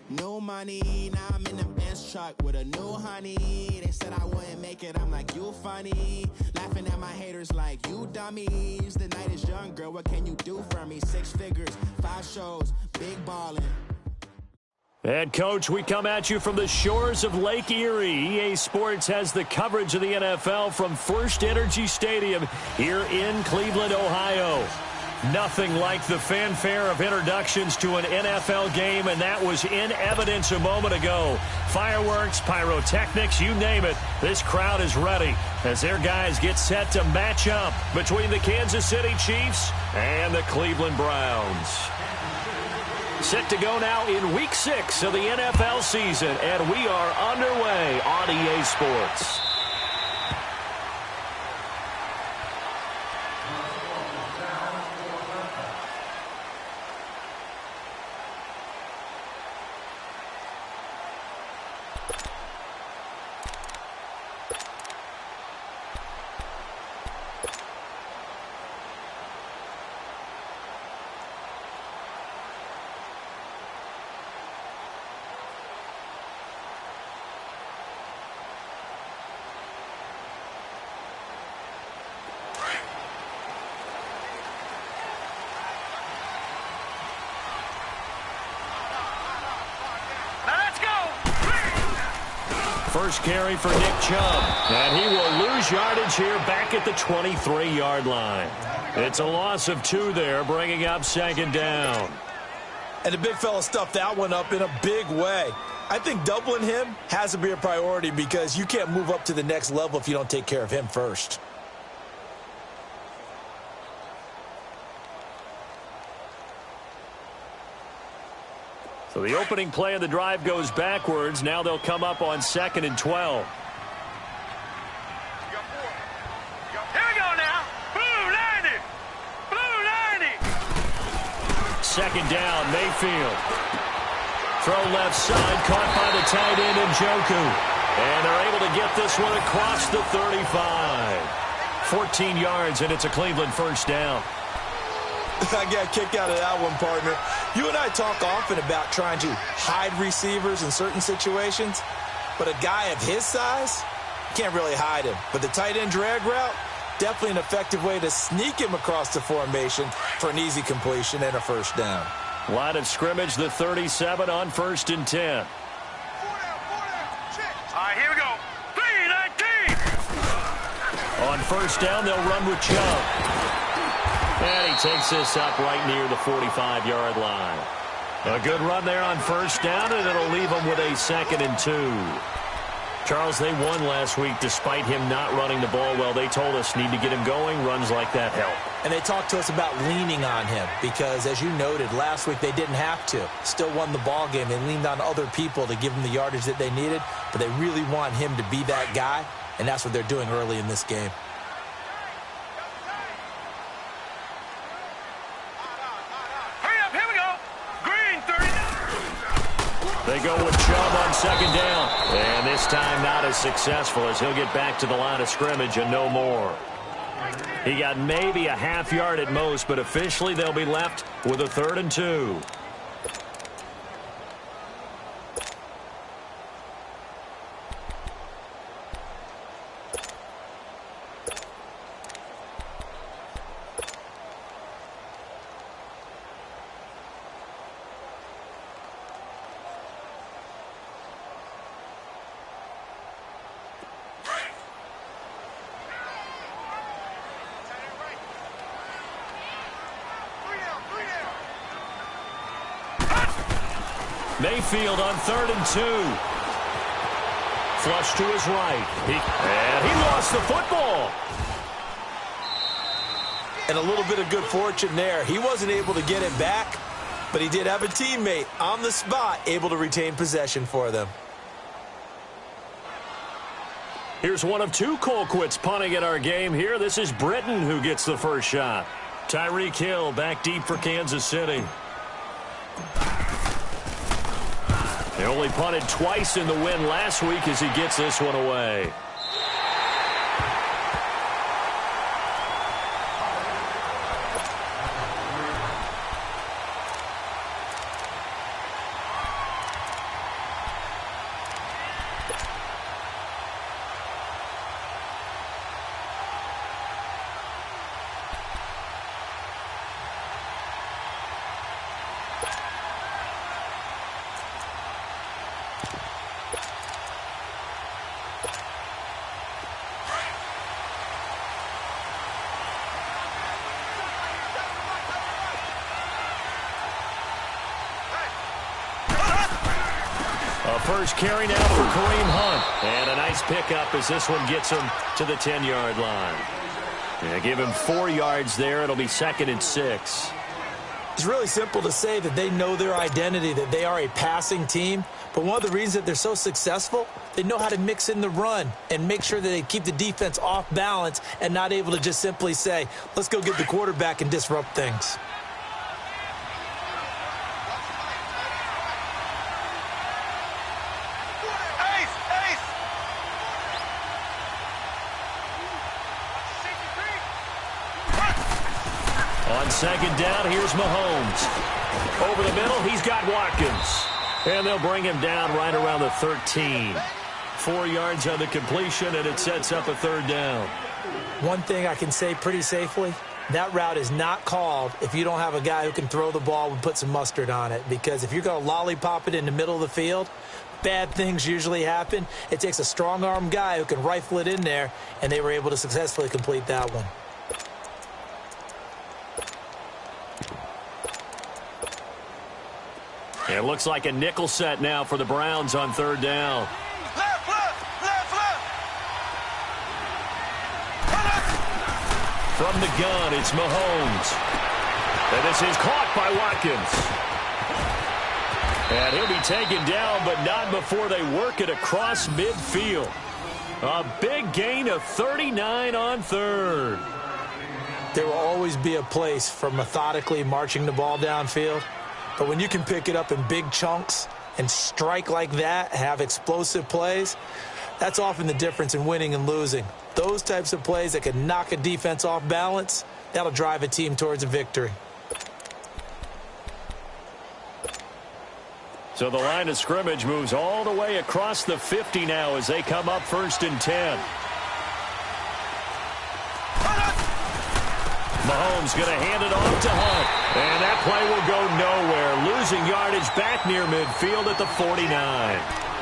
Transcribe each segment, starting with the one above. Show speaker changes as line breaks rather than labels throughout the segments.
New money, now I'm in the Benz truck with a new honey. They said I wouldn't make it, I'm like, you funny. Laughing at my haters like, you dummies. The night is young, girl, what can you do for me? 6 figures, 5 shows, big ballin'.
And, Coach, we come at you from the shores of Lake Erie. EA Sports has the coverage of the NFL from First Energy Stadium here in Cleveland, Ohio. Nothing like the fanfare of introductions to an NFL game, and that was in evidence a moment ago. Fireworks, pyrotechnics, you name it. This crowd is ready as their guys get set to match up between the Kansas City Chiefs and the Cleveland Browns. Set to go now in Week 6 of the NFL season, and we are underway on EA Sports. First carry for Nick Chubb, and he will lose yardage here back at the 23-yard line. It's a loss of 2 there, bringing up 2nd down.
And the big fella stuffed that one up in a big way. I think doubling him has to be a priority because you can't move up to the next level if you don't take care of him first.
So the opening play of the drive goes backwards. Now they'll come up on 2nd and 12.
Here we go now. Blue 90. Blue 90.
2nd down, Mayfield. Throw left side, caught by the tight end Njoku. And they're able to get this one across the 35. 14 yards, and it's a Cleveland first down.
I got a kick out of that one, partner. You and I talk often about trying to hide receivers in certain situations, but a guy of his size, you can't really hide him. But the tight end drag route, definitely an effective way to sneak him across the formation for an easy completion and a first down.
Line of scrimmage, the 37 on 1st and 10.
All right, here we go. 3-19.
On 1st down, they'll run with Chubb. And he takes this up right near the 45-yard line. A good run there on 1st down, and it'll leave them with a 2nd and 2. Charles, they won last week despite him not running the ball well. They told us need to get him going. Runs like that help.
And they talked to us about leaning on him because, as you noted, last week they didn't have to. Still won the ball game. They leaned on other people to give them the yardage that they needed, but they really want him to be that guy, and that's what they're doing early in this game.
They go with Chubb on 2nd down. And this time not as successful as he'll get back to the line of scrimmage and no more. He got maybe a half yard at most, but officially they'll be left with a 3rd and 2. Mayfield on 3rd and 2. Flush to his right. And he lost the football.
And a little bit of good fortune there. He wasn't able to get it back, but he did have a teammate on the spot able to retain possession for them.
Here's one of 2 Colquitts punting at our game here. This is Britton who gets the first shot. Tyreek Hill back deep for Kansas City. They only punted twice in the win last week as he gets this one away. A first carry now for Kareem Hunt. And a nice pickup as this one gets him to the 10-yard line. Yeah, give him 4 yards there. It'll be 2nd and 6.
It's really simple to say that they know their identity, that they are a passing team. But one of the reasons that they're so successful, they know how to mix in the run and make sure that they keep the defense off balance and not able to just simply say, let's go get the quarterback and disrupt things.
On 2nd down, here's Mahomes. Over the middle, he's got Watkins. And they'll bring him down right around the 13. 4 yards on the completion, and it sets up a 3rd down.
One thing I can say pretty safely, that route is not called if you don't have a guy who can throw the ball and put some mustard on it. Because if you're going to lollipop it in the middle of the field, bad things usually happen. It takes a strong-arm guy who can rifle it in there, and they were able to successfully complete that one.
It looks like a nickel set now for the Browns on 3rd down.
Left, left, left, left.
From the gun, it's Mahomes. And this is caught by Watkins. And he'll be taken down, but not before they work it across midfield. A big gain of 39 on 3rd.
There will always be a place for methodically marching the ball downfield. But when you can pick it up in big chunks and strike like that, have explosive plays, that's often the difference in winning and losing. Those types of plays that can knock a defense off balance, that'll drive a team towards a victory.
So the line of scrimmage moves all the way across the 50 now as they come up 1st and 10. Mahomes going to hand it off to Hunt. And that play will go nowhere. Losing yardage back near midfield at the 49.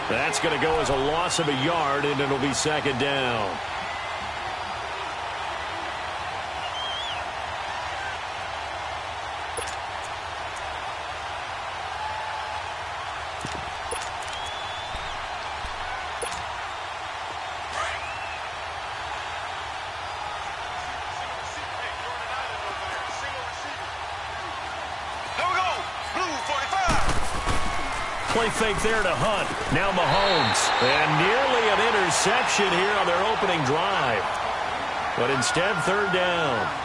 That's going to go as a loss of a yard, and it'll be 2nd down. Play fake there to Hunt. Now Mahomes. And nearly an interception here on their opening drive. But instead, 3rd down.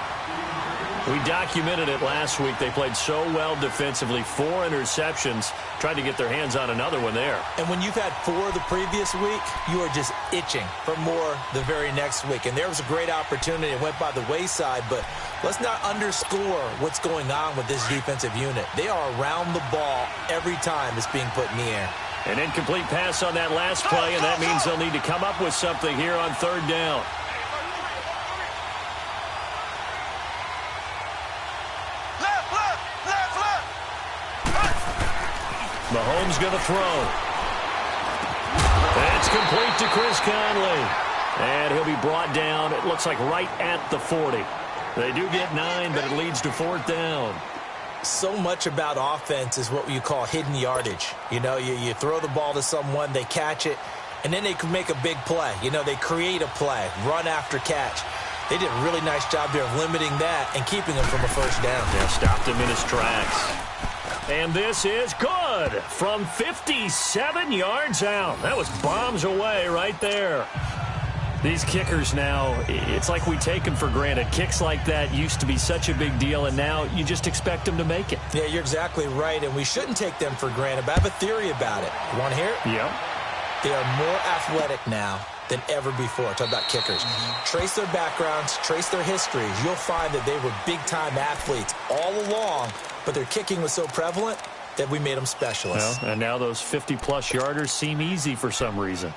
We documented it last week. They played so well defensively. 4 interceptions. Tried to get their hands on another one there.
And when you've had 4 the previous week, you are just itching for more the very next week. And there was a great opportunity. It went by the wayside, but let's not underscore what's going on with this defensive unit. They are around the ball every time it's being put in the air.
An incomplete pass on that last play, and that means they'll need to come up with something here on 3rd down. Mahomes going to throw. It's complete to Chris Conley. And he'll be brought down, it looks like right at the 40. They do get 9, but it leads to 4th down.
So much about offense is what you call hidden yardage. You know, you throw the ball to someone, they catch it, and then they can make a big play. You know, they create a play, run after catch. They did a really nice job there of limiting that and keeping him from a 1st down.
Yeah, stopped him in his tracks. And this is good from 57 yards out. That was bombs away right there. These kickers now, it's like we take them for granted. Kicks like that used to be such a big deal, and now you just expect them to make it.
Yeah, you're exactly right, and we shouldn't take them for granted, but I have a theory about it. You want to hear it?
Yeah.
They are more athletic now than ever before. Talk about kickers. Trace their backgrounds, trace their histories. You'll find that they were big-time athletes all along, but their kicking was so prevalent that we made them specialists.
Well, and now those 50-plus yarders seem easy for some reason.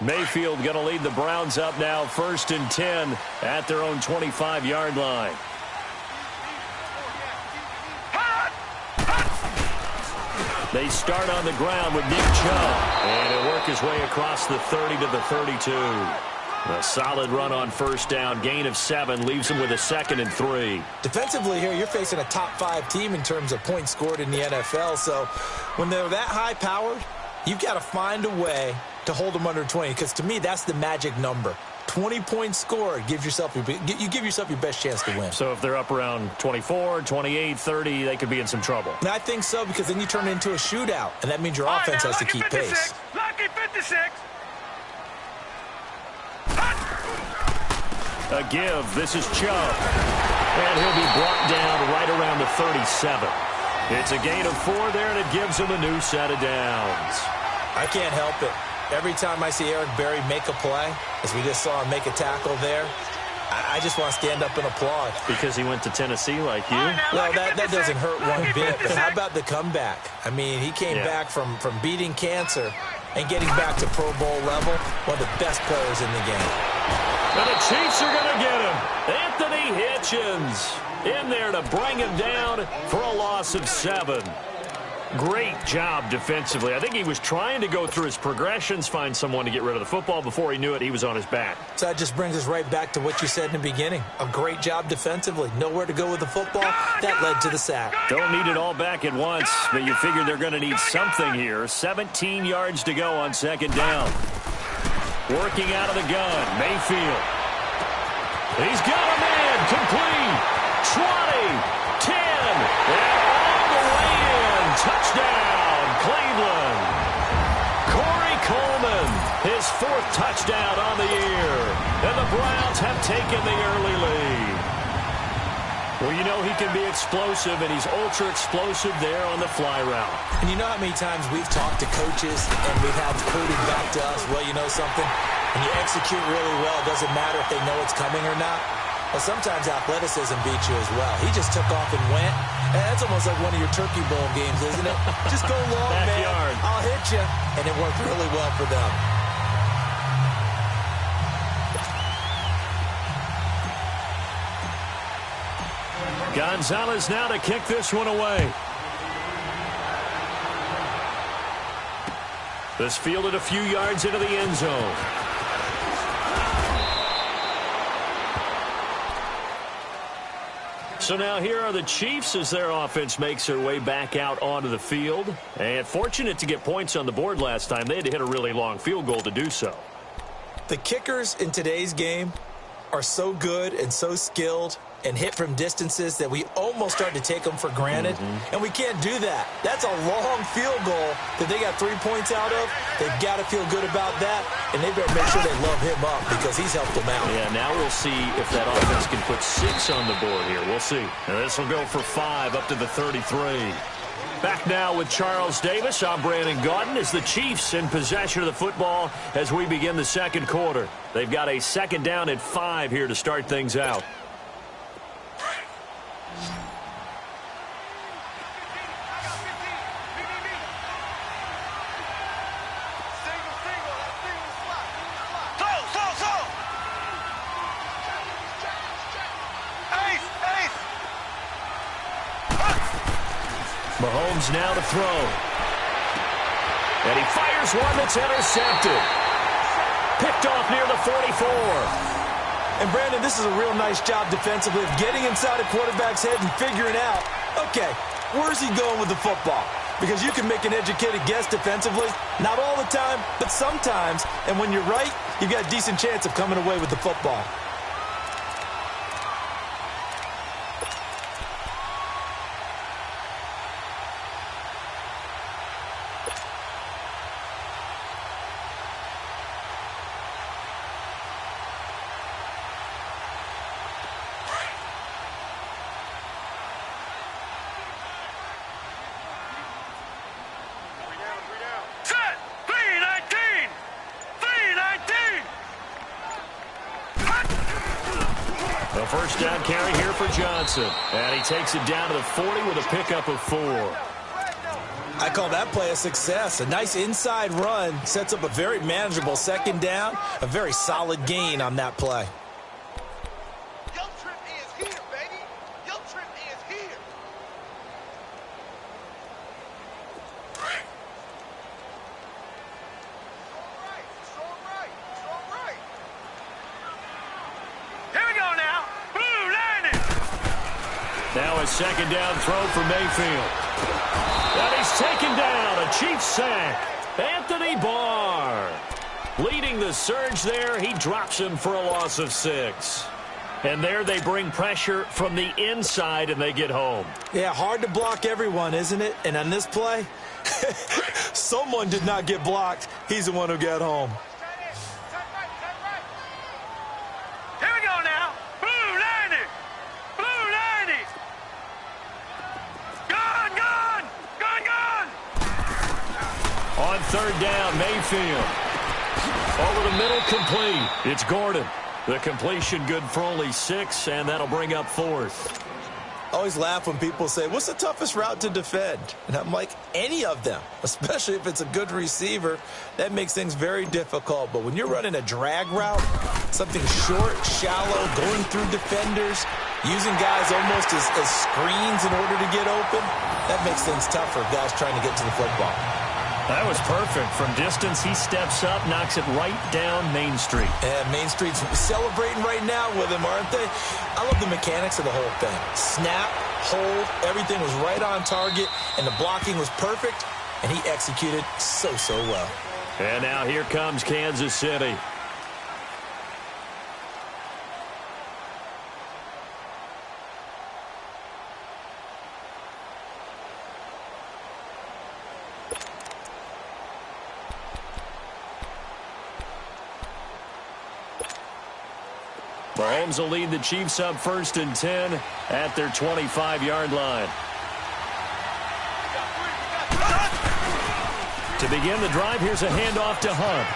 Mayfield going to lead the Browns up now 1st and 10 at their own 25-yard line. They start on the ground with Nick Chubb, and he'll work his way across the 30 to the 32. A solid run on first down. Gain of 7 leaves him with a 2nd and 3.
Defensively here, you're facing a top-5 team in terms of points scored in the NFL. So when they're that high-powered, you've got to find a way to hold them under 20. Because to me, that's the magic number. 20 points scored, you give yourself your best chance to win.
So if they're up around 24, 28, 30, they could be in some trouble.
And I think so, because then you turn it into a shootout, and that means your offense has to keep pace.
Lucky 56.
A give. This is Chubb. And he'll be brought down right around the 37. It's a gain of 4 there, and it gives him a new set of downs.
I can't help it. Every time I see Eric Berry make a play, as we just saw him make a tackle there, I just want to stand up and applaud.
Because he went to Tennessee like you?
Well, that doesn't hurt one bit. But how about the comeback? I mean, he came back from beating cancer and getting back to Pro Bowl level, one of the best players in the game.
And the Chiefs are going to get him. Anthony Hitchens in there to bring him down for a loss of 7. Great job defensively. I think he was trying to go through his progressions, find someone to get rid of the football. Before he knew it, he was on his back.
So that just brings us right back to what you said in the beginning. A great job defensively. Nowhere to go with the football. That led to the sack.
Don't need it all back at once, but you figure they're going to need something here. 17 yards to go on 2nd down. Working out of the gun, Mayfield. He's got a man, complete. 20, 10, and all the way in. Touchdown, Cleveland. Corey Coleman, his 4th touchdown on the year. And the Browns have taken the early lead. Well, you know he can be explosive, and he's ultra-explosive there on the fly route.
And you know how many times we've talked to coaches and we've had quoted back to us, well, you know something? When you execute really well, it doesn't matter if they know it's coming or not. Well, sometimes athleticism beats you as well. He just took off and went. And that's almost like one of your Turkey Bowl games, isn't it? Just go long, man. I'll hit you. And it worked really well for them.
Gonzalez now to kick this one away. This fielded a few yards into the end zone. So now here are the Chiefs as their offense makes their way back out onto the field. And fortunate to get points on the board last time. They had to hit a really long field goal to do so.
The kickers in today's game are so good and so skilled and hit from distances that we almost start to take them for granted. And we can't do that. That's a long field goal that they got 3 points out of. They've got to feel good about that, and they better make sure they love him up because he's helped them out.
Yeah, now we'll see if that offense can put 6 on the board here. We'll see. Now this will go for 5 up to the 33. Back now with Charles Davis. I'm Brandon Gaudin as the Chiefs in possession of the football as we begin the 2nd quarter. They've got a 2nd down and 5 here to start things out. Mahomes now to throw. And he fires one that's intercepted. Picked off near the 44.
And, Brandon, this is a real nice job defensively of getting inside a quarterback's head and figuring out, okay, where's he going with the football? Because you can make an educated guess defensively. Not all the time, but sometimes. And when you're right, you've got a decent chance of coming away with the football.
First down carry here for Johnson. And he takes it down to the 40 with a pickup of 4.
I call that play a success. A nice inside run sets up a very manageable 2nd down. A very solid gain on that play.
Your trip is here, baby. Your trip is here. Strong right.
second down throw for Mayfield. And he's taken down. A Chiefs sack. Anthony Barr leading the surge there. He drops him for a loss of 6. And there they bring pressure from the inside, and they get home.
Yeah, hard to block everyone, isn't it? And on this play, someone did not get blocked. He's the one who got home.
Here we go now. Blue 90. Blue 90. Gone, gone. Gone, gone.
On third down, Mayfield. Over the middle, complete. It's Gordon. The completion good for only 6, and that'll bring up 4th.
I always laugh when people say, what's the toughest route to defend? And I'm like, any of them, especially if it's a good receiver. That makes things very difficult. But when you're running a drag route, something short, shallow, going through defenders, using guys almost as screens in order to get open, that makes things tougher, guys trying to get to the football.
That was perfect. From distance, he steps up, knocks it right down Main Street.
And Main Street's celebrating right now with him, aren't they? I love the mechanics of the whole thing. Snap, hold, everything was right on target, and the blocking was perfect, and he executed so well.
And now here comes Kansas City. Mahomes will lead the Chiefs up 1st and 10 at their 25-yard line. To begin the drive, here's a handoff to Hunt.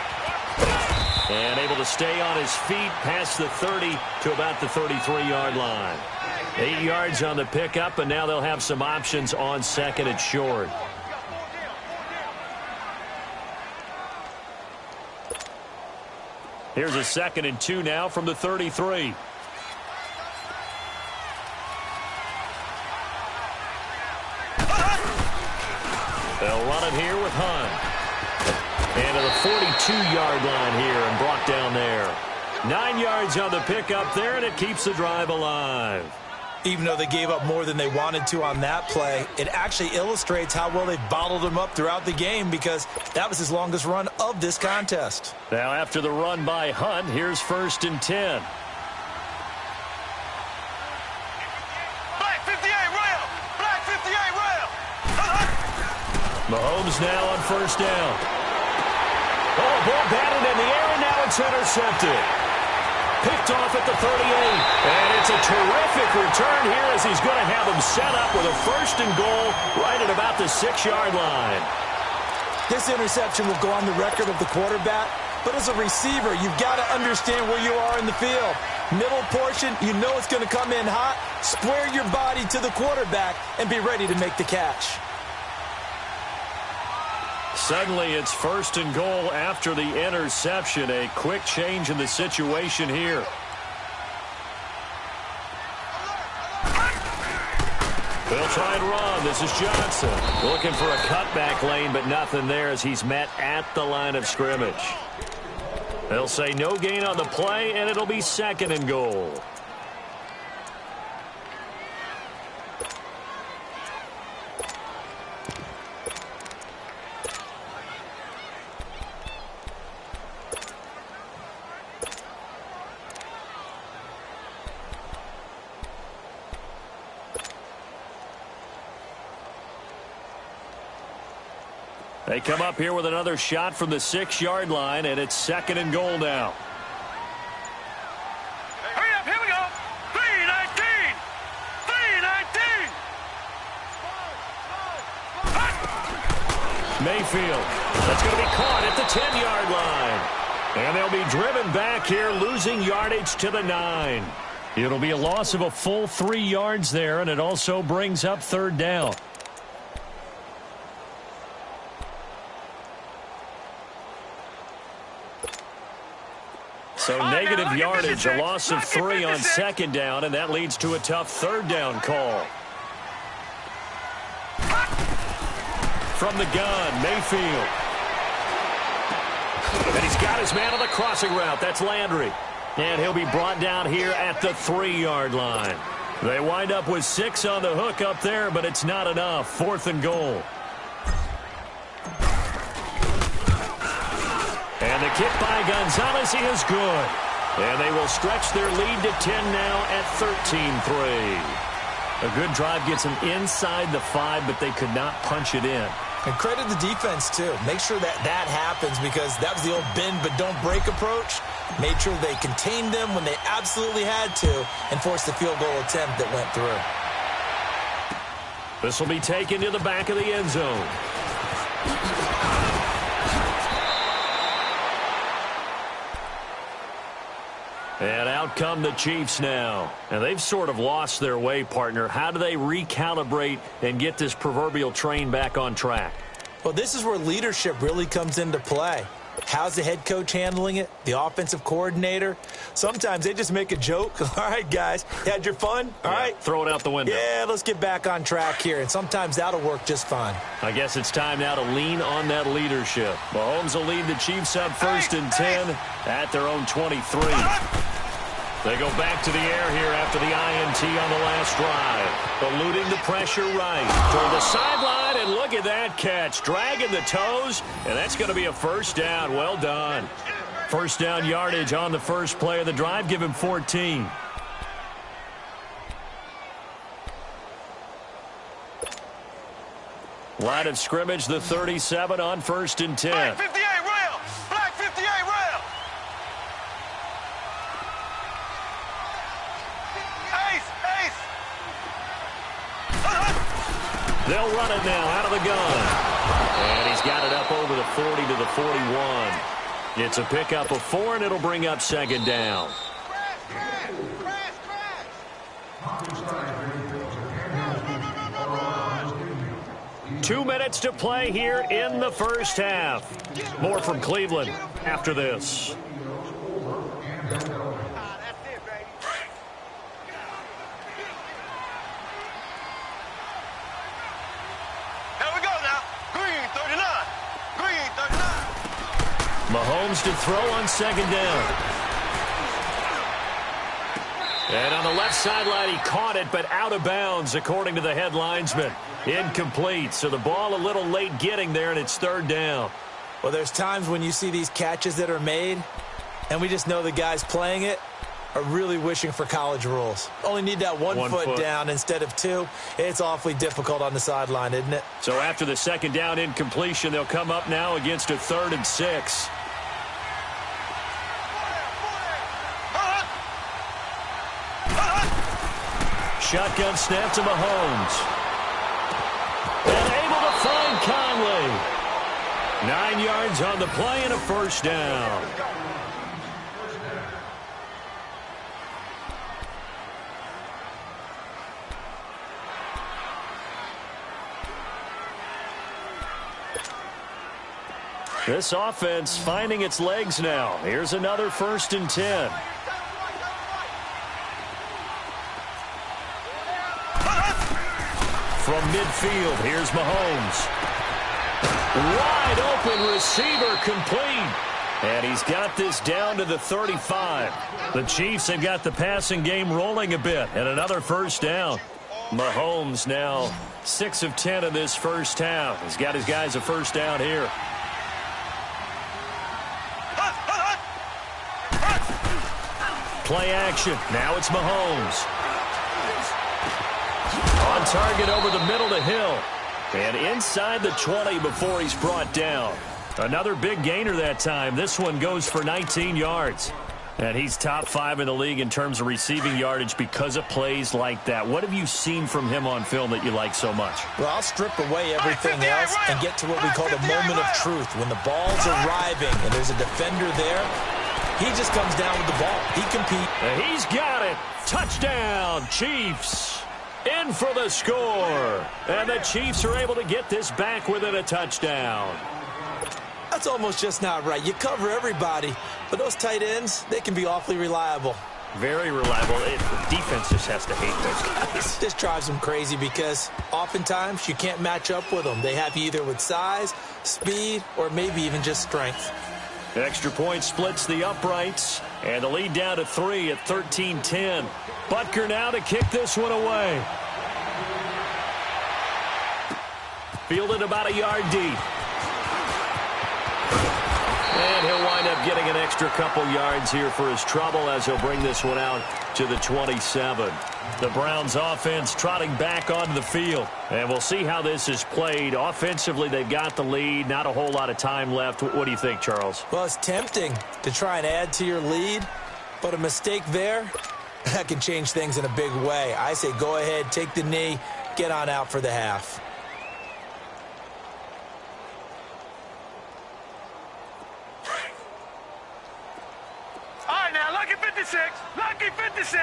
And able to stay on his feet past the 30 to about the 33-yard line. 8 yards on the pickup, and now they'll have some options on second and short. Here's a 2nd and 2 now from the 33. They'll run it here with Hunt. And to the 42-yard line here and brought down there. 9 yards on the pickup there, and it keeps the drive alive.
Even though they gave up more than they wanted to on that play, it actually illustrates how well they bottled him up throughout the game because that was his longest run of this contest.
Now after the run by Hunt, here's 1st and 10.
Black 58 rail. Black 58 rail.
Mahomes now on 1st down. Oh, ball batted in the air, and now it's intercepted. Picked off at the 38. And it's a terrific return here as he's going to have him set up with a 1st and goal right at about the 6-yard line.
This interception will go on the record of the quarterback, but as a receiver, you've got to understand where you are in the field. Middle portion, you know it's going to come in hot. Square your body to the quarterback and be ready to make the catch.
Suddenly it's 1st and goal after the interception. A quick change in the situation here. They'll try and run. This is Johnson. Looking for a cutback lane, but nothing there as he's met at the line of scrimmage. They'll say no gain on the play, and it'll be 2nd and goal. They come up here with another shot from the 6-yard line, and it's 2nd and goal now.
Hurry up, here we go. 319. 319.
Mayfield. That's going to be caught at the 10-yard line. And they'll be driven back here, losing yardage to the 9. It'll be a loss of a full 3 yards there, and it also brings up 3rd down. So negative yardage, a loss of 3 on 2nd down, and that leads to a tough 3rd down call. From the gun, Mayfield. And he's got his man on the crossing route. That's Landry. And he'll be brought down here at the 3-yard line. They wind up with 6 on the hook up there, but it's not enough. 4th and goal. And the kick by Gonzalez is good. And they will stretch their lead to 10 now at 13-3. A good drive gets them inside the 5, but they could not punch it in.
And credit the defense, too. Make sure that happens, because that was the old bend but don't break approach. Made sure they contained them when they absolutely had to and forced the field goal attempt that went through.
This will be taken to the back of the end zone. And out come the Chiefs now. And they've sort of lost their way, partner. How do they recalibrate and get this proverbial train back on track?
Well, this is where leadership really comes into play. How's the head coach handling it? The offensive coordinator? Sometimes they just make a joke. All right, guys, you had your fun? All right.
Throw it out the window.
Yeah, let's get back on track here. And sometimes that'll work just fine.
I guess it's time now to lean on that leadership. Mahomes will lead the Chiefs up 1st and 10 at their own 23. They go back to the air here after the INT on the last drive. Eluding the pressure right toward the sideline, and look at that catch. Dragging the toes, and that's going to be a 1st down. Well done. 1st down yardage on the first play of the drive. Give him 14. Line of scrimmage, the 37 on 1st and 10.
Black 58 rail! Black 58 rail!
They'll run it now out of the gun. And he's got it up over the 40 to the 41. It's a pickup of 4, and it'll bring up 2nd down. 2 minutes to play here in the first half. More from Cleveland after this. Mahomes to throw on 2nd down. And on the left sideline, he caught it, but out of bounds, according to the head linesman. Incomplete, so the ball a little late getting there, and it's 3rd down.
Well, there's times when you see these catches that are made, and we just know the guys playing it are really wishing for college rules. Only need that one foot down instead of 2. It's awfully difficult on the sideline, isn't it?
So after the 2nd down incompletion, they'll come up now against a 3rd and 6. Shotgun snap to Mahomes. And able to find Conley. 9 yards on the play and a 1st down. This offense finding its legs now. Here's another 1st and 10. From midfield, here's Mahomes. Wide open receiver, complete. And he's got this down to the 35. The Chiefs have got the passing game rolling a bit, and another 1st down. Mahomes now 6 of 10 in this first half. He's got his guys a 1st down here. Play action. Now it's Mahomes. On target over the middle to Hill. And inside the 20 before he's brought down. Another big gainer that time. This one goes for 19 yards. And he's top 5 in the league in terms of receiving yardage because of plays like that. What have you seen from him on film that you like so much?
Well, I'll strip away everything else and get to what we call the moment of truth. When the ball's arriving and there's a defender there, he just comes down with the ball. He competes.
And he's got it. Touchdown, Chiefs. In for the score. And the Chiefs are able to get this back within a touchdown.
That's almost just not right. You cover everybody, but those tight ends, they can be awfully reliable.
Very reliable. The defense just has to hate those guys.
This drives them crazy because oftentimes you can't match up with them. They have you either with size, speed, or maybe even just strength.
Extra point splits the uprights, and the lead down to 3 at 13-10. Butker now to kick this one away. Fielded about a yard deep. And he'll wind up getting an extra couple yards here for his trouble as he'll bring this one out to the 27. The Browns offense trotting back onto the field. And we'll see how this is played. Offensively, they've got the lead. Not a whole lot of time left. What do you think, Charles?
Well, it's tempting to try and add to your lead, but a mistake there, that can change things in a big way. I say go ahead, take the knee, get on out for the half.
All right, now, lucky 56. Lucky 56.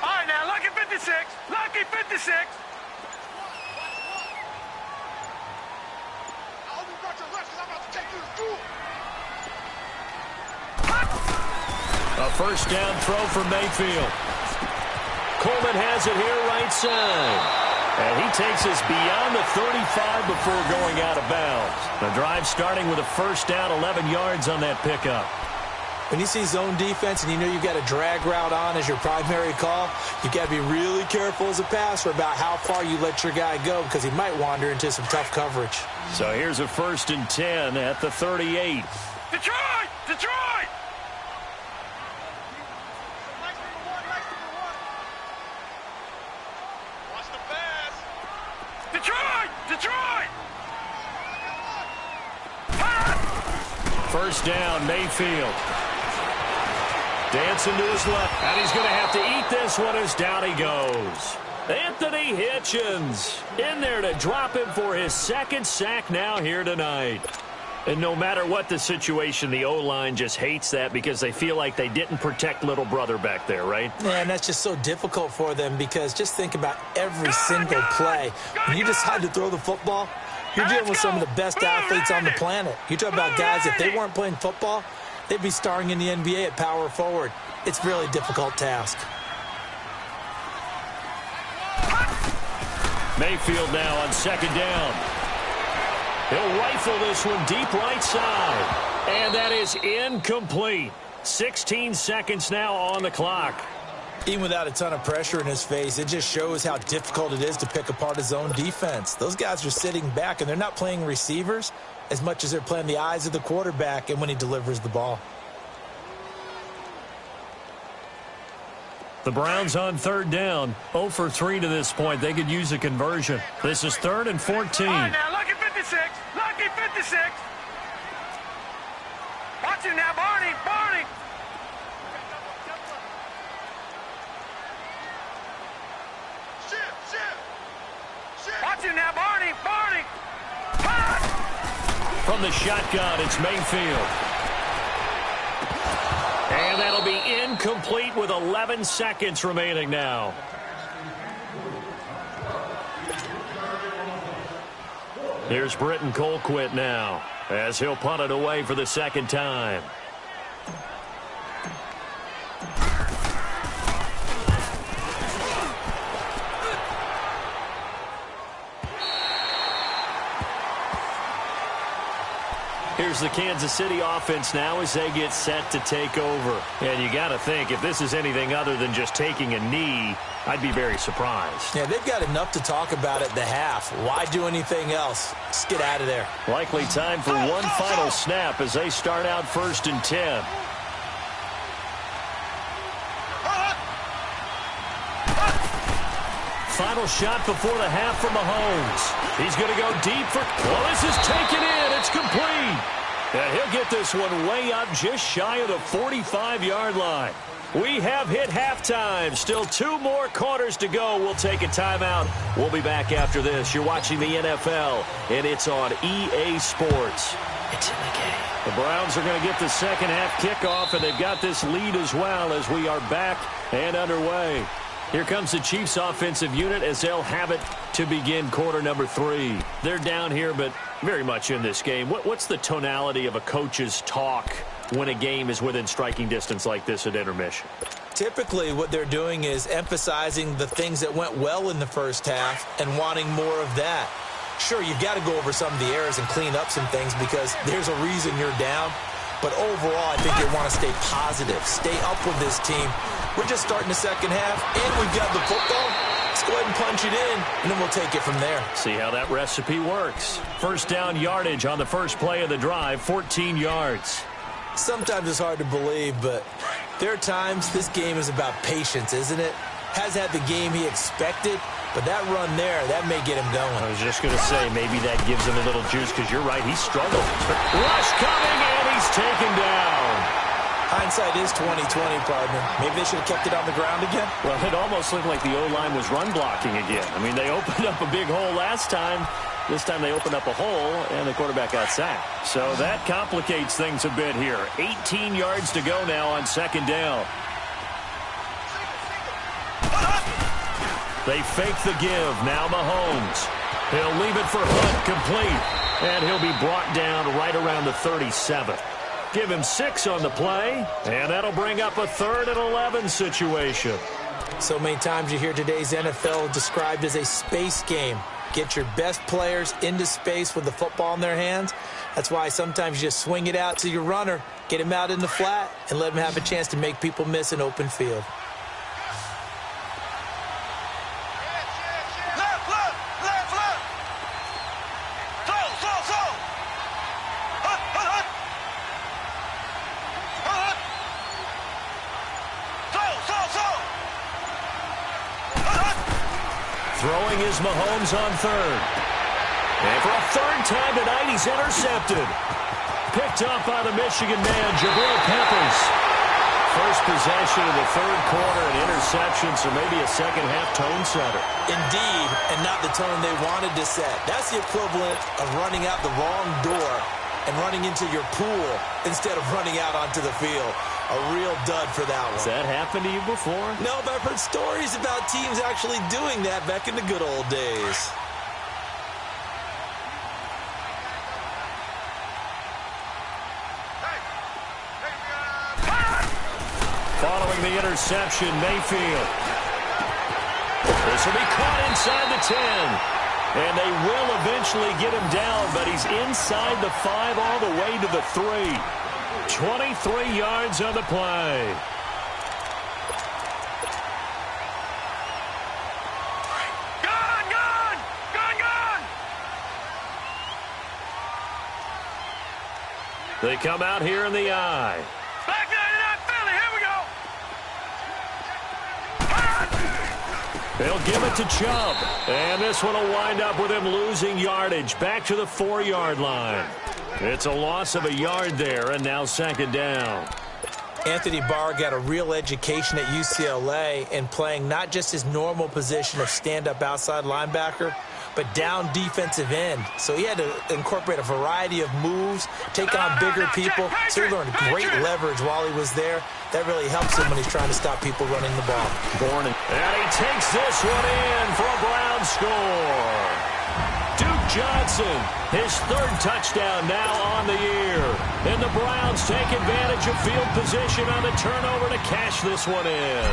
All right, now, lucky 56. Lucky 56.
A first down throw for Mayfield. Coleman has it here right side. And he takes us beyond the 35 before going out of bounds. The drive starting with a first down, 11 yards on that pickup.
When you see zone defense and you know you've got a drag route on as your primary call, you've got to be really careful as a passer about how far you let your guy go because he might wander into some tough coverage.
So here's a 1st and 10 at the 38.
Detroit! Detroit! Detroit! Detroit!
First down, Mayfield. Dancing to his left. And he's going to have to eat this one as down he goes. Anthony Hitchens in there to drop him for his second sack now here tonight. And no matter what the situation, the O-line just hates that because they feel like they didn't protect little brother back there, right?
Yeah, and that's just so difficult for them because just think about every single play. When you decide to throw the football, you're dealing with some of the best athletes on the planet. You talk about guys, if they weren't playing football, they'd be starring in the NBA at power forward. It's a really difficult task.
Mayfield now on second down. He'll rifle this one deep right side. And that is incomplete. 16 seconds now on the clock.
Even without a ton of pressure in his face, it just shows how difficult it is to pick apart his own defense. Those guys are sitting back, and they're not playing receivers as much as they're playing the eyes of the quarterback and when he delivers the ball.
The Browns on third down. 0 for 3 to this point. They could use a conversion. This is 3rd and 14.
All right, now, lucky 56. Lucky 56. Watch him now, Barney. Barney. Watch him now, Barney. Barney.
From the shotgun, it's Mayfield. And that'll be incomplete with 11 seconds remaining now. Here's Britton Colquitt now as he'll punt it away for the second time. Here's the Kansas City offense now as they get set to take over. And you got to think, if this is anything other than just taking a knee, I'd be very surprised.
Yeah, they've got enough to talk about at the half. Why do anything else? Just get out of there.
Likely time for one final snap as they start out 1st and 10. Final shot before the half from Mahomes. He's going to go deep for... Well, this is taken in. It's complete. And he'll get this one way up just shy of the 45-yard line. We have hit halftime. Still 2 more quarters to go. We'll take a timeout. We'll be back after this. You're watching the NFL, and it's on EA Sports. It's in the game. The Browns are going to get the second half kickoff, and they've got this lead as well as we are back and underway. Here comes the Chiefs offensive unit as they'll have it to begin quarter number 3. They're down here, but very much in this game. What's the tonality of a coach's talk when a game is within striking distance like this at intermission?
Typically, what they're doing is emphasizing the things that went well in the first half and wanting more of that. Sure, you've got to go over some of the errors and clean up some things because there's a reason you're down. But overall, I think they want to stay positive, stay up with this team. We're just starting the second half, and we've got the football. Let's go ahead and punch it in, and then we'll take it from there.
See how that recipe works. First down yardage on the first play of the drive, 14 yards.
Sometimes it's hard to believe, but there are times this game is about patience, isn't it? Has had the game he expected, but that run there, that may get him going.
I was just going to say, maybe that gives him a little juice, because you're right, he struggled. Rush coming, and he's taken down.
Hindsight is 20/20, partner. Maybe they should have kept it on the ground again.
Well, it almost looked like the O-line was run blocking again. I mean, they opened up a big hole last time. This time they opened up a hole, and the quarterback got sacked. So that complicates things a bit here. 18 yards to go now on second down. They fake the give. Now Mahomes. He'll leave it for Hunt, complete. And he'll be brought down right around the 37. Give him 6 on the play, and that'll bring up a 3rd and 11 situation.
So many times you hear today's NFL described as a space game. Get your best players into space with the football in their hands. That's why sometimes you just swing it out to your runner, get him out in the flat, and let him have a chance to make people miss an open field.
Throwing is Mahomes on 3rd. And for a 3rd time tonight, he's intercepted. Picked off by the Michigan man, Jabril Peppers. First possession of the 3rd quarter, an interception, so maybe a second-half tone setter.
Indeed, and not the tone they wanted to set. That's the equivalent of running out the wrong door and running into your pool instead of running out onto the field. A real dud for that one.
Has that happened to you before?
No, but I've heard stories about teams actually doing that back in the good old days.
Following the interception, Mayfield. This will be caught inside the 10. And they will eventually get him down, but he's inside the 5 all the way to the 3. 23 yards on the play.
Gone!
They come out here in the eye.
Back 99 Philly, here we go!
They'll give it to Chubb. And this one will wind up with him losing yardage back to the 4-yard line. It's a loss of a yard there, and now second down.
Anthony Barr got a real education at UCLA in playing not just his normal position of stand-up outside linebacker, but down defensive end. So he had to incorporate a variety of moves, take on bigger people. So he learned great leverage while he was there. That really helps him when he's trying to stop people running the ball.
And he takes this one in for a Brown score. Duke Johnson, his 3rd touchdown now on the year. And the Browns take advantage of field position on the turnover to cash this one in.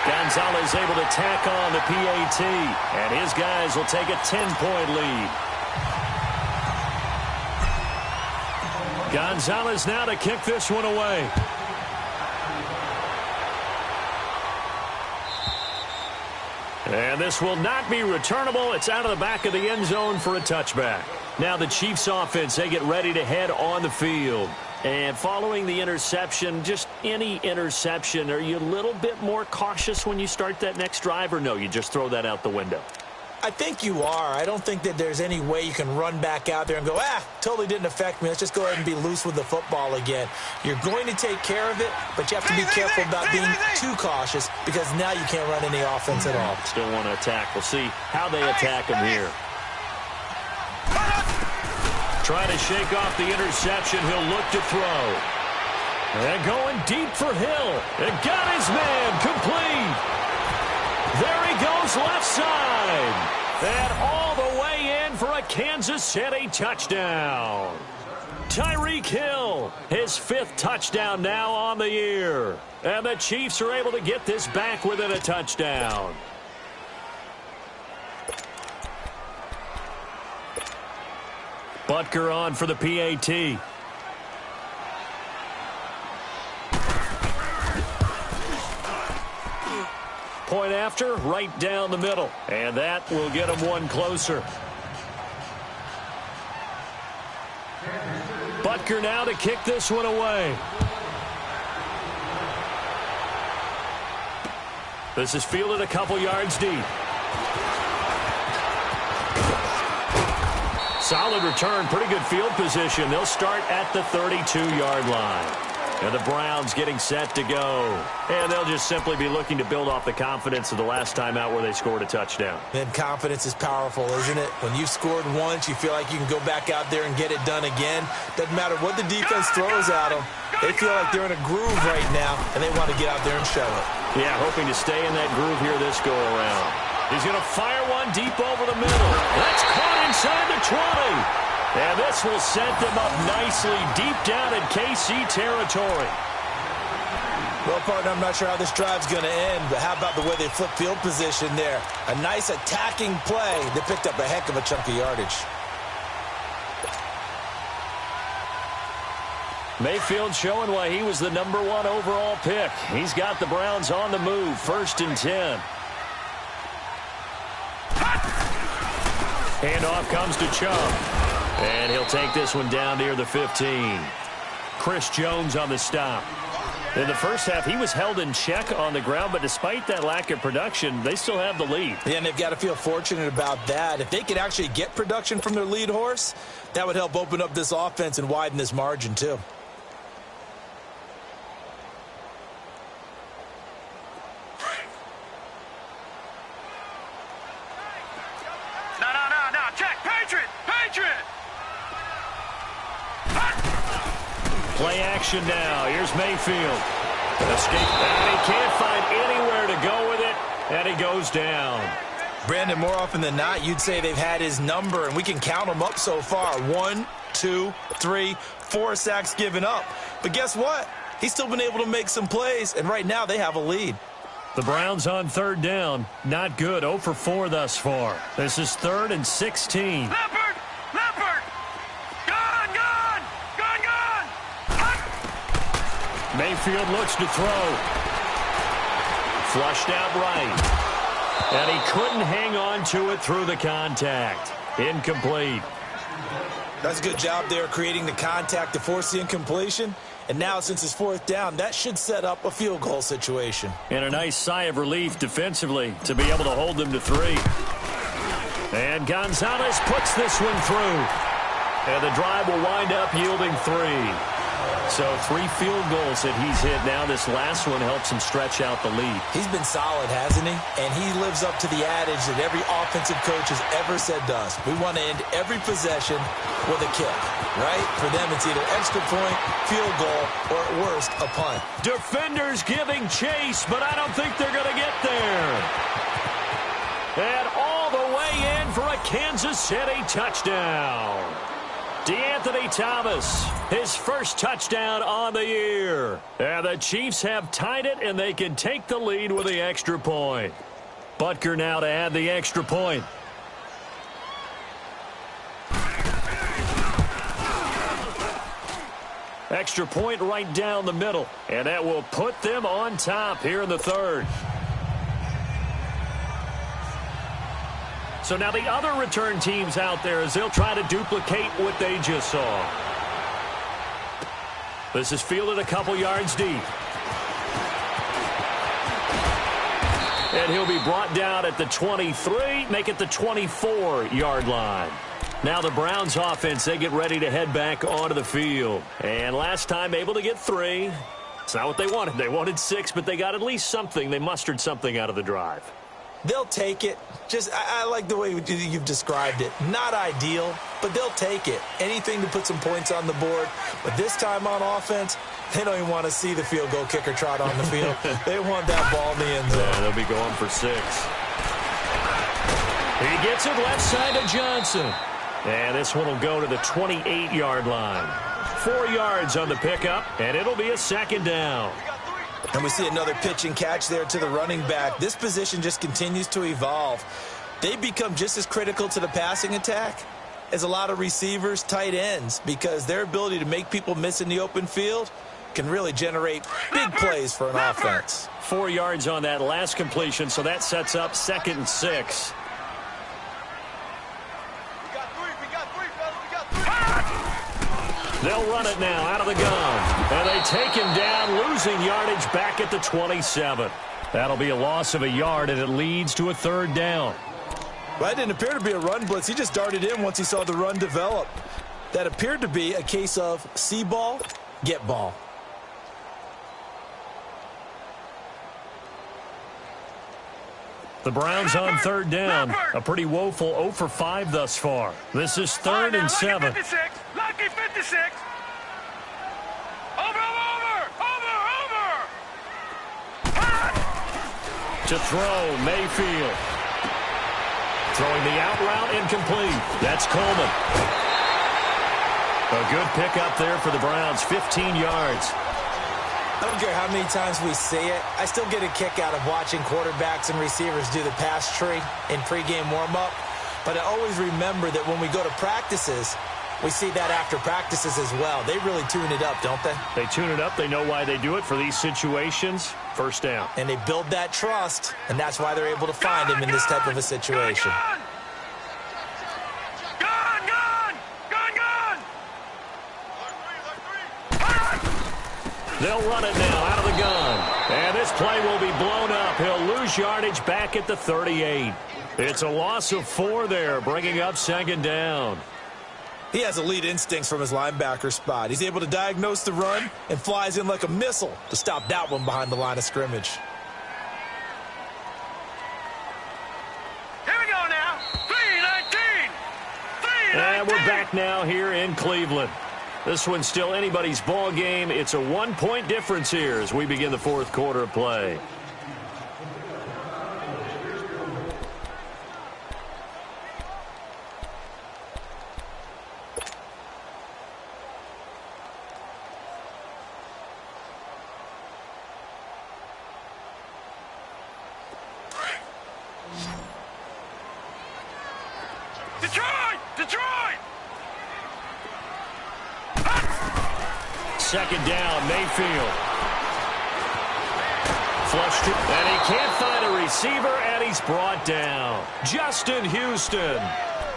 Gonzalez able to tack on the PAT, and his guys will take a 10-point lead. Gonzalez now to kick this one away. And this will not be returnable. It's out of the back of the end zone for a touchback. Now the Chiefs offense, they get ready to head on the field. And following the interception, just any interception, are you a little bit more cautious when you start that next drive, or no, you just throw that out the window?
I think you are. I don't think that there's any way you can run back out there and go, totally didn't affect me. Let's just go ahead and be loose with the football again. You're going to take care of it, but you have to be careful about being too cautious because now you can't run any offense at all.
Still want to attack. We'll see how they attack him here. Trying to shake off the interception. He'll look to throw. And going deep for Hill. And got his man complete. There he goes left side. And all the way in for a Kansas City touchdown. Tyreek Hill, his 5th touchdown now on the year. And the Chiefs are able to get this back within a touchdown. Butker on for the PAT. Point after, right down the middle. And that will get him one closer. Butker now to kick this one away. This is fielded a couple yards deep. Solid return, pretty good field position. They'll start at the 32-yard line. And the Browns getting set to go. And they'll just simply be looking to build off the confidence of the last time out where they scored a touchdown.
And confidence is powerful, isn't it? When you've scored once, you feel like you can go back out there and get it done again. Doesn't matter what the defense throws at them. They feel like they're in a groove right now, and they want to get out there and show it.
Yeah, hoping to stay in that groove here this go-around. He's going to fire one deep over the middle. That's caught inside the 20. And this will set them up nicely deep down in KC territory.
Well, partner, I'm not sure how this drive's going to end, but how about the way they flip field position there? A nice attacking play. They picked up a heck of a chunk of yardage.
Mayfield showing why he was the #1 overall pick. He's got the Browns on the move, 1st and 10. Handoff comes to Chubb. And he'll take this one down near the 15. Chris Jones on the stop. In the first half, he was held in check on the ground, but despite that lack of production, they still have the lead.
Yeah, and they've got to feel fortunate about that. If they could actually get production from their lead horse, that would help open up this offense and widen this margin, too.
No, check, Patriot!
Play action now. Here's Mayfield. Escape. And he can't find anywhere to go with it, and he goes down.
Brandon, more often than not, you'd say they've had his number, and we can count them up so far. 1, 2, 3, 4 sacks given up. But guess what? He's still been able to make some plays, and right now they have a lead.
The Browns on 3rd down. Not good. 0 for 4 thus far. This is 3rd and 16.
Leopard! Gone!
Mayfield looks to throw. Flushed out right. And he couldn't hang on to it through the contact. Incomplete.
That's a good job there creating the contact to force the incompletion. And now, since it's 4th down, that should set up a field goal situation.
And a nice sigh of relief defensively to be able to hold them to 3. And Gonzalez puts this one through. And the drive will wind up yielding 3. So 3 field goals that he's hit now. This last one helps him stretch out the lead.
He's been solid, hasn't he? And he lives up to the adage that every offensive coach has ever said to us. We want to end every possession with a kick, right? For them, it's either extra point, field goal, or at worst, a punt.
Defenders giving chase, but I don't think they're going to get there. And all the way in for a Kansas City touchdown. DeAnthony Thomas, his first touchdown on the year. And the Chiefs have tied it, and they can take the lead with the extra point. Butker now to add the extra point. Extra point right down the middle, and that will put them on top here in the 3rd. So now the other return teams out there as they'll try to duplicate what they just saw. This is fielded a couple yards deep. And he'll be brought down at the 23, make it the 24-yard line. Now the Browns offense, they get ready to head back onto the field. And last time able to get 3. It's not what they wanted. They wanted 6, but they got at least something. They mustered something out of the drive.
They'll take it. I like the way you've described it. Not ideal, but they'll take it. Anything to put some points on the board. But this time on offense, they don't even want to see the field goal kicker trot on the field. They want that ball in the end zone.
Yeah, they'll be going for 6. He gets it left side to Johnson. And this one will go to the 28-yard line. 4 yards on the pickup, and it'll be a 2nd down.
And we see another pitch and catch there to the running back. This position just continues to evolve. They become just as critical to the passing attack is a lot of receivers, tight ends, because their ability to make people miss in the open field can really generate big plays for an offense.
4 yards on that last completion, so that sets up 2nd and 6. They'll run it now out of the gun. And they take him down, losing yardage back at the 27. That'll be a loss of a yard, and it leads to a 3rd down.
Well, that didn't appear to be a run blitz. He just darted in once he saw the run develop. That appeared to be a case of see ball, get ball.
The Browns on 3rd down. A pretty woeful 0 for 5 thus far. This is 3rd and 7.
Lucky 56. Over.
To throw, Mayfield. Throwing the out route, incomplete. That's Coleman. A good pickup there for the Browns, 15 yards.
I don't care how many times we see it. I still get a kick out of watching quarterbacks and receivers do the pass tree in pregame warm-up. But I always remember that when we go to practices, we see that after practices as well. They really tune it up, don't they?
They tune it up. They know why they do it for these situations. 1st down.
And they build that trust, and that's why they're able to find him in this type of a situation.
They'll run it now out of the gun. And this play will be blown up. He'll lose yardage back at the 38. It's a loss of 4 there, bringing up 2nd down.
He has elite instincts from his linebacker spot. He's able to diagnose the run and flies in like a missile to stop that one behind the line of scrimmage.
Here we go now. 3-19.
And we're back now here in Cleveland. This one's still anybody's ball game. It's a 1-point difference here as we begin the 4th quarter of play.
Detroit!
2nd down, Mayfield. Flushed it, and he can't find a receiver, and he's brought down. Justin Houston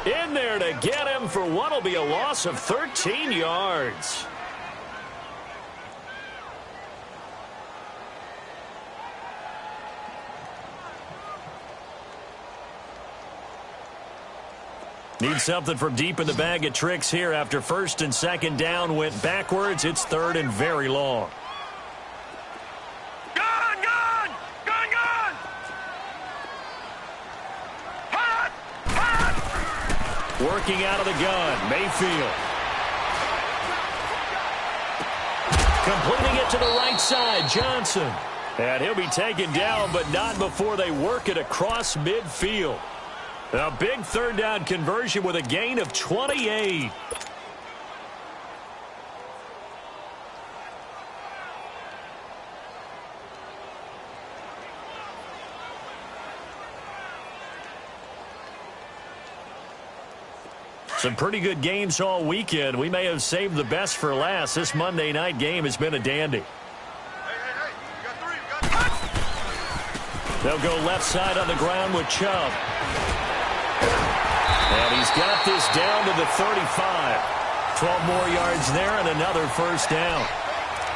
in there to get him for what will be a loss of 13 yards. Need something from deep in the bag of tricks here after 1st and 2nd down went backwards. It's 3rd and very long.
Gun! Hot!
Working out of the gun, Mayfield. Completing it to the right side, Johnson. And he'll be taken down, but not before they work it across midfield. A big 3rd down conversion with a gain of 28. Some pretty good games all weekend. We may have saved the best for last. This Monday night game has been a dandy.
Hey, you got 3.
They'll go left side on the ground with Chubb. And he's got this down to the 35. 12 more yards there and another 1st down.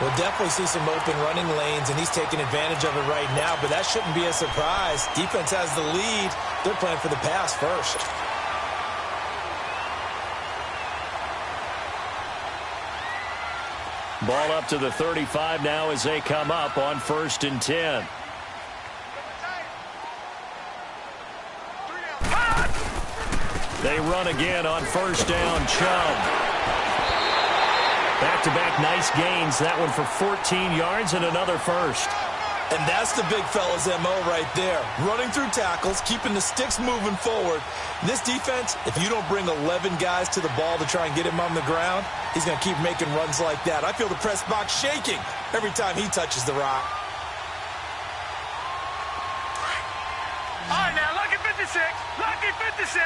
We'll definitely see some open running lanes, and he's taking advantage of it right now, but that shouldn't be a surprise. Defense has the lead. They're playing for the pass first.
Ball up to the 35 now as they come up on 1st and 10. They run again on 1st down. Chubb. Back-to-back nice gains. That one for 14 yards and another 1st.
And that's the big fella's MO right there. Running through tackles, keeping the sticks moving forward. This defense, if you don't bring 11 guys to the ball to try and get him on the ground, he's going to keep making runs like that. I feel the press box shaking every time he touches the rock.
All right, now, lucky 56. Lucky 56.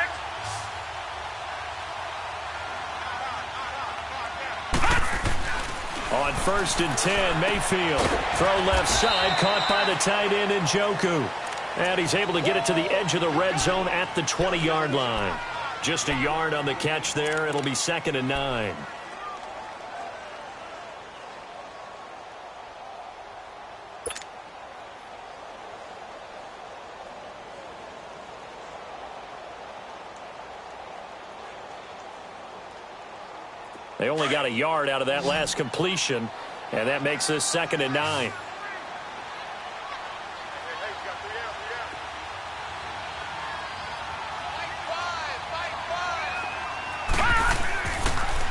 On 1st and 10, Mayfield. Throw left side, caught by the tight end Njoku. And he's able to get it to the edge of the red zone at the 20-yard line. Just a yard on the catch there. It'll be 2nd and 9. They only got a yard out of that last completion, and that makes this 2nd and 9.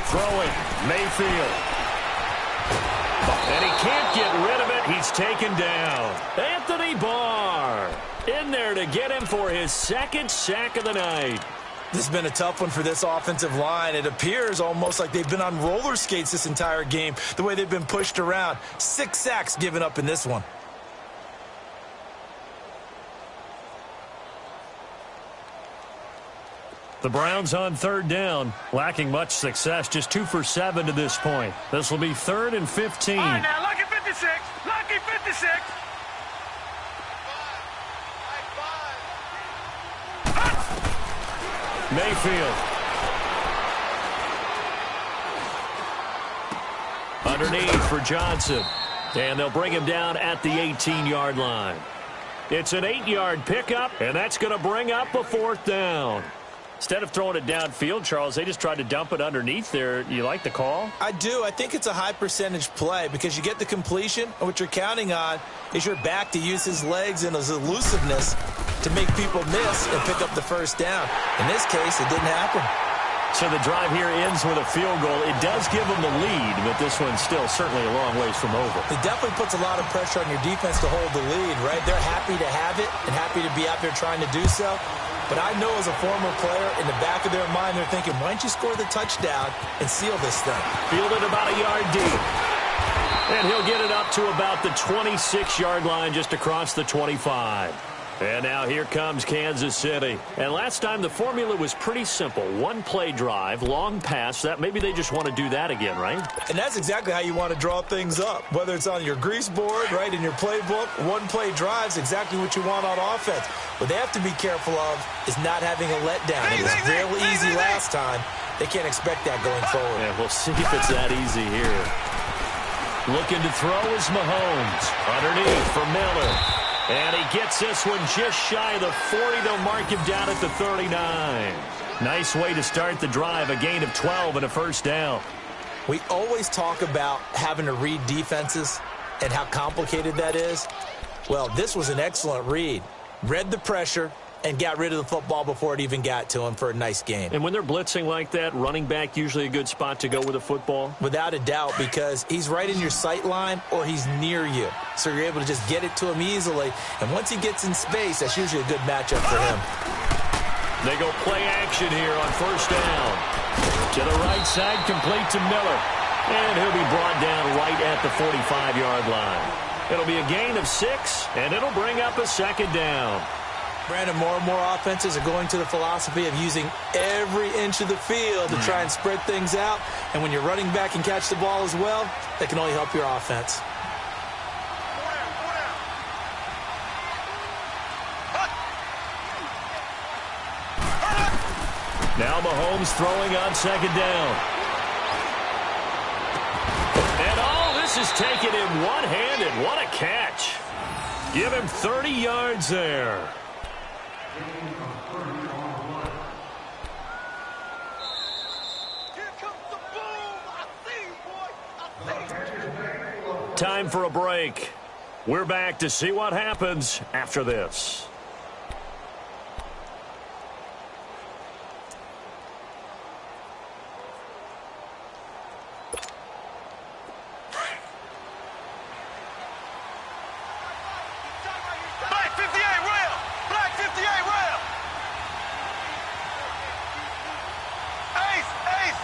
Throwing, Mayfield. And he can't get rid of it. He's taken down. Anthony Barr in there to get him for his 2nd sack of the night.
This has been a tough one for this offensive line. It appears almost like they've been on roller skates this entire game, the way they've been pushed around. 6 sacks given up in this one.
The Browns on 3rd down, lacking much success, just 2 for 7 to this point. This will be 3rd and 15.
All right, now, lucky 56. Lucky 56.
Mayfield. Underneath for Johnson. And they'll bring him down at the 18-yard line. It's an 8-yard pickup, and that's going to bring up a 4th down. Instead of throwing it downfield, Charles, they just tried to dump it underneath there. You like the call?
I do. I think it's a high percentage play because you get the completion, and what you're counting on is your back to use his legs and his elusiveness to make people miss and pick up the 1st down. In this case, it didn't happen.
So the drive here ends with a field goal. It does give them the lead, but this one's still certainly a long ways from over.
It definitely puts a lot of pressure on your defense to hold the lead, right? They're happy to have it and happy to be out there trying to do so. But I know as a former player, in the back of their mind, they're thinking, why don't you score the touchdown and seal this thing?
Fielded about a yard deep. And he'll get it up to about the 26-yard line just across the 25. And now here comes Kansas City. And last time the formula was pretty simple. 1-play drive, long pass. That maybe they just want to do that again, right?
And that's exactly how you want to draw things up. Whether it's on your grease board, right, in your playbook, 1-play drive's exactly what you want on offense. What they have to be careful of is not having a letdown. It was real easy last time. They can't expect that going forward.
Yeah, we'll see if it's that easy here. Looking to throw is Mahomes. Underneath for Miller. And he gets this one just shy of the 40. They'll mark him down at the 39. Nice way to start the drive. A gain of 12 and a 1st down.
We always talk about having to read defenses and how complicated that is. Well, this was an excellent read. Read the pressure and got rid of the football before it even got to him for a nice game.
And when they're blitzing like that, running back usually a good spot to go with a football?
Without a doubt, because he's right in your sight line or he's near you. So you're able to just get it to him easily. And once he gets in space, that's usually a good matchup for him.
They go play action here on 1st down. To the right side, complete to Miller. And he'll be brought down right at the 45-yard line. It'll be a gain of 6, and it'll bring up a 2nd down.
Brandon, more and more offenses are going to the philosophy of using every inch of the field to try and spread things out. And when you're running back and catch the ball as well, that can only help your offense.
Now Mahomes throwing on 2nd down. And all this is taken in one-handed. What a catch. Give him 30 yards there. Time for a break. We're back to see what happens after this.
Black 58 rail. Black 58 rail. Ace, ace.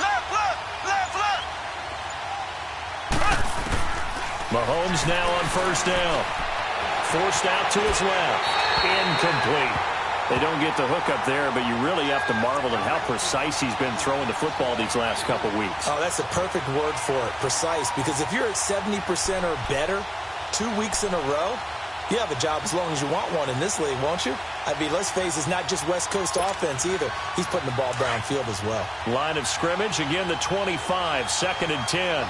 Left, left, left, left.
Mahomes now on 1st down. Forced out to his left. Incomplete. They don't get the hook up there, but you really have to marvel at how precise he's been throwing the football these last couple weeks.
Oh, that's the perfect word for it, precise, because if you're at 70% or better 2 weeks in a row, you have a job as long as you want one in this league, won't you? I mean, let's face it, it's not just West Coast offense either. He's putting the ball downfield as well.
Line of scrimmage, again the 25, 2nd and 10.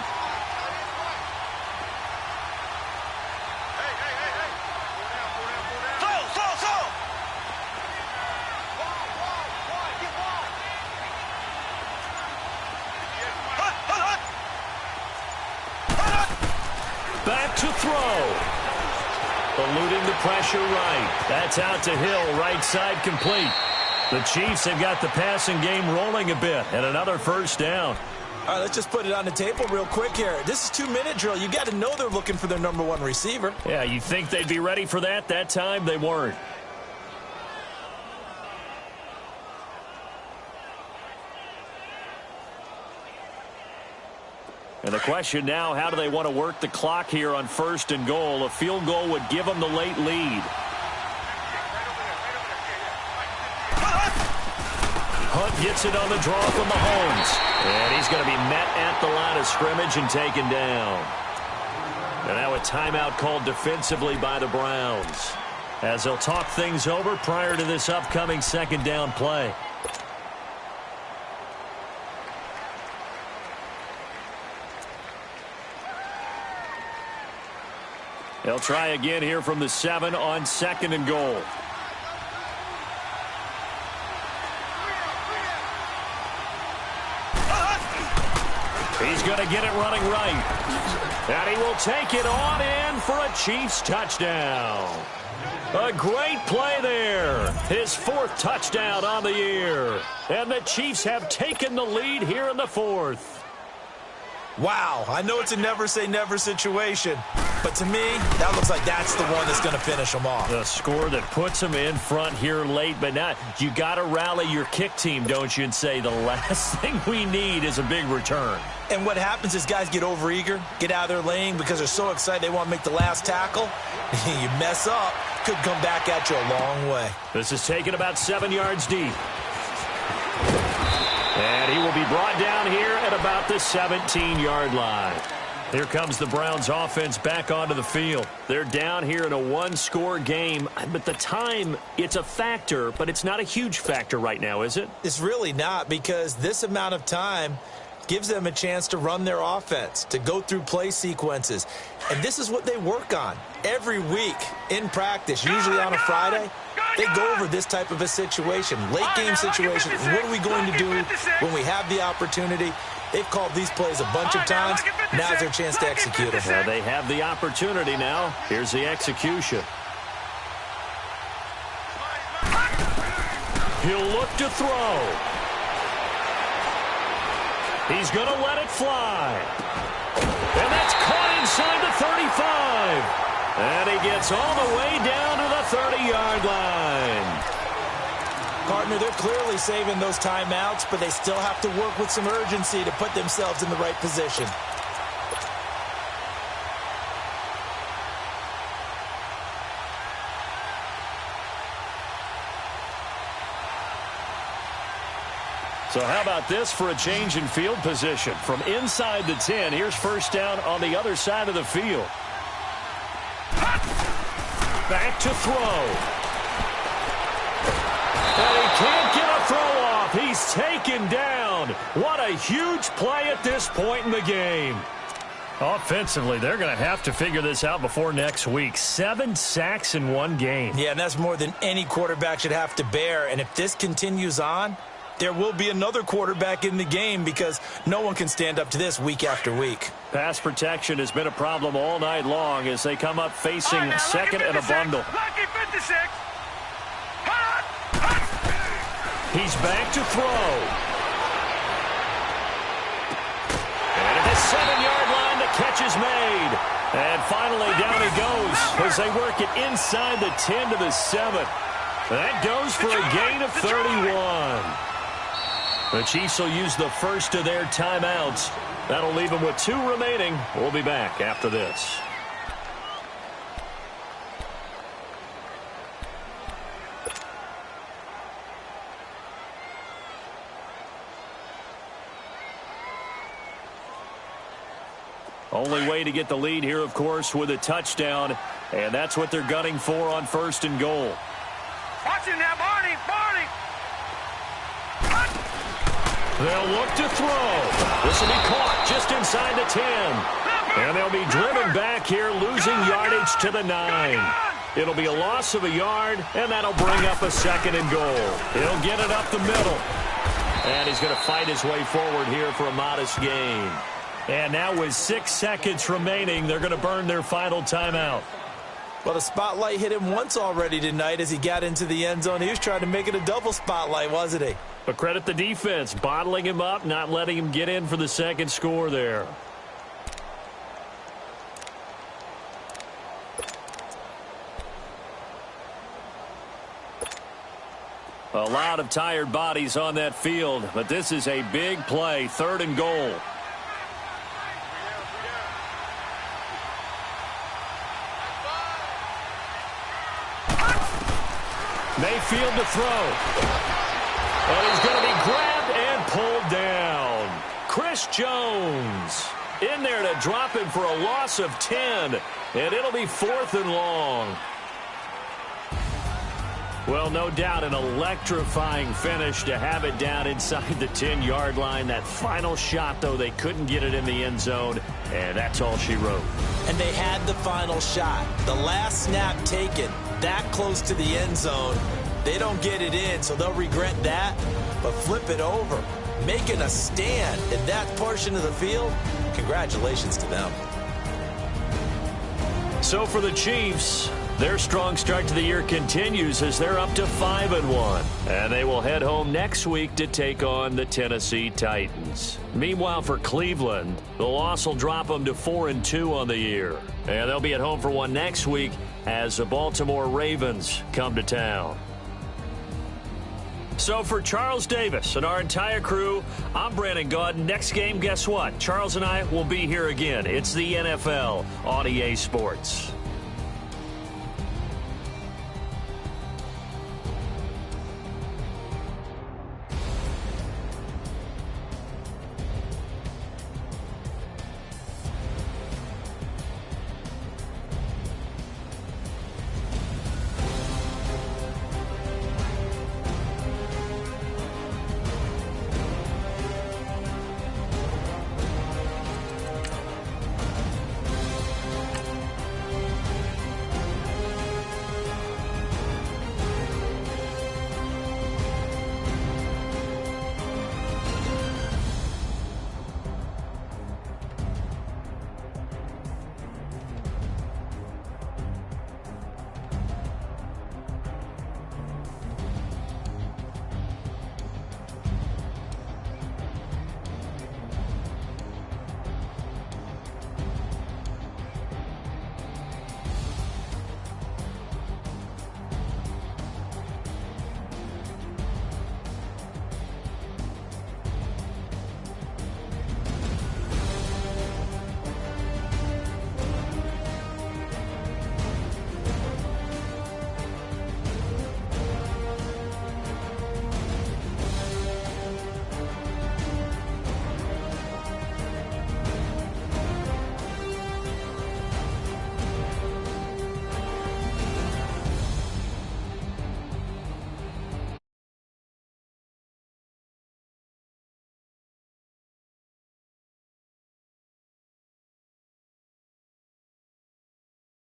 Back to throw. Eluding the pressure right. That's out to Hill, right side complete. The Chiefs have got the passing game rolling a bit, and another first down.
All right, let's just put it on the table real quick here. This is 2-minute drill. You got to know they're looking for their number one receiver.
Yeah, you think they'd be ready for that? That time they weren't. And the question now, how do they want to work the clock here on 1st and goal? A field goal would give them the late lead. Hunt gets it on the draw from Mahomes. And he's going to be met at the line of scrimmage and taken down. And now a timeout called defensively by the Browns, as they'll talk things over prior to this upcoming 2nd down play. They'll try again here from the 7 on 2nd and goal. He's going to get it running right. And he will take it on in for a Chiefs touchdown. A great play there. His 4th touchdown on the year. And the Chiefs have taken the lead here in the 4th.
Wow, I know it's a never-say-never situation, but to me, that looks like that's the one that's going to finish them off.
The score that puts them in front here late, but now you got to rally your kick team, don't you, and say the last thing we need is a big return.
And what happens is guys get overeager, get out of their lane because they're so excited they want to make the last tackle. You mess up, could come back at you a long way.
This is taken about 7 yards deep. And he will be brought down here at about the 17-yard line. Here comes the Browns offense back onto the field. They're down here in a one-score game, but the time, it's a factor, but it's not a huge factor right now, is it?
It's really not, because this amount of time gives them a chance to run their offense, to go through play sequences. And this is what they work on every week in practice, usually on a Friday. They go over this type of a situation, late-game situation. What are we going to do when we have the opportunity? They've called these plays a bunch of times. Now's their chance to execute them.
Well, they have the opportunity now. Here's the execution. He'll look to throw. He's going to let it fly. And that's caught inside the 35. And he gets all the way down to the 30-yard line.
Partner, they're clearly saving those timeouts, but they still have to work with some urgency to put themselves in the right position.
So how about this for a change in field position? From inside the 10, here's first down on the other side of the field. Back to throw. And he can't get a throw off. He's taken down. What a huge play at this point in the game. Offensively, they're going to have to figure this out before next week. 7 sacks in one game.
Yeah, and that's more than any quarterback should have to bear. And if this continues on, there will be another quarterback in the game, because no one can stand up to this week after week.
Pass protection has been a problem all night long as they come up facing second and a bundle. He's back to throw. And at the 7-yard line, the catch is made. And finally, down he goes as they work it inside the 10 to the 7. That goes for a gain of 31. The Chiefs will use the first of their timeouts. That'll leave them with 2 remaining. We'll be back after this. Only way to get the lead here, of course, with a touchdown, and that's what they're gunning for on 1st and goal.
Watch him now, Barney! Barney!
They'll look to throw. This will be caught just inside the 10. And they'll be driven back here, losing yardage to the 9. It'll be a loss of a yard, and that'll bring up a 2nd and goal. He'll get it up the middle. And he's going to fight his way forward here for a modest gain. And now with 6 seconds remaining, they're going to burn their final timeout.
Well, the spotlight hit him once already tonight as he got into the end zone. He was trying to make it a double spotlight, wasn't he?
But credit the defense, bottling him up, not letting him get in for the 2nd score there. A lot of tired bodies on that field, but this is a big play, 3rd and goal. Mayfield to throw. And he's going to be grabbed and pulled down. Chris Jones in there to drop him for a loss of 10. And it'll be 4th and long. Well, no doubt an electrifying finish to have it down inside the 10-yard line. That final shot, though, they couldn't get it in the end zone, and that's all she wrote.
And they had the final shot. The last snap taken that close to the end zone. They don't get it in, so they'll regret that. But flip it over, making a stand in that portion of the field, congratulations to them.
So for the Chiefs, their strong start to the year continues as they're up to 5-1. And they will head home next week to take on the Tennessee Titans. Meanwhile, for Cleveland, the loss will drop them to 4-2 on the year. And they'll be at home for one next week as the Baltimore Ravens come to town. So for Charles Davis and our entire crew, I'm Brandon Gaudin. Next game, guess what? Charles and I will be here again. It's the NFL on EA Sports.